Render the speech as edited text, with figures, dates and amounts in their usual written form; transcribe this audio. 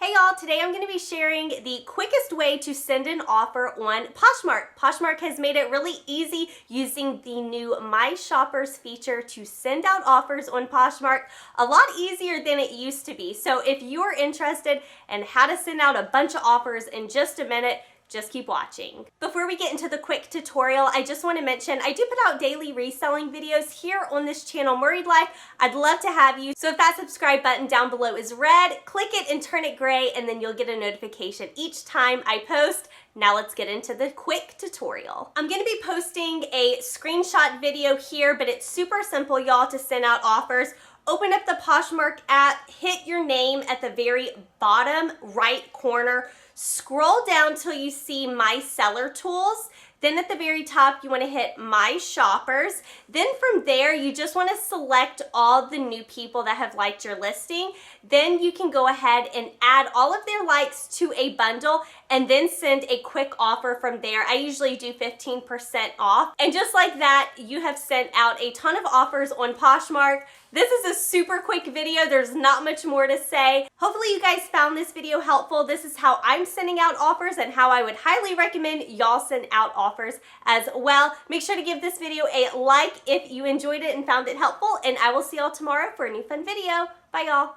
Hey y'all, today I'm going to be sharing the quickest way to send an offer on Poshmark. Poshmark has made it really easy using the new My Shoppers feature to send out offers on Poshmark. A lot easier than it used to be. So if you're interested in how to send out a bunch of offers in just a minute, just keep watching. Before we get into the quick tutorial, I just want to mention I do put out daily reselling videos here on this channel, Murrayed Life. I'd love to have you. So if that subscribe button down below is red, click it and turn it gray, and then you'll get a notification each time I post. Now let's get into the quick tutorial. I'm going to be posting a screenshot video here, but it's super simple, y'all, to send out offers. Open up the Poshmark app, hit your name at the very bottom right corner, scroll down till you see My Seller Tools. Then at the very top, you want to hit My Shoppers. Then from there, you just want to select all the new people that have liked your listing. Then you can go ahead and add all of their likes to a bundle and then send a quick offer from there. I usually do 15% off. And just like that, you have sent out a ton of offers on Poshmark. This is a super quick video. There's not much more to say. Hopefully you guys found this video helpful. This is how I'm sending out offers and how I would highly recommend y'all send out offers as well. Make sure to give this video a like if you enjoyed it and found it helpful, and I will see y'all tomorrow for a new fun video. Bye y'all.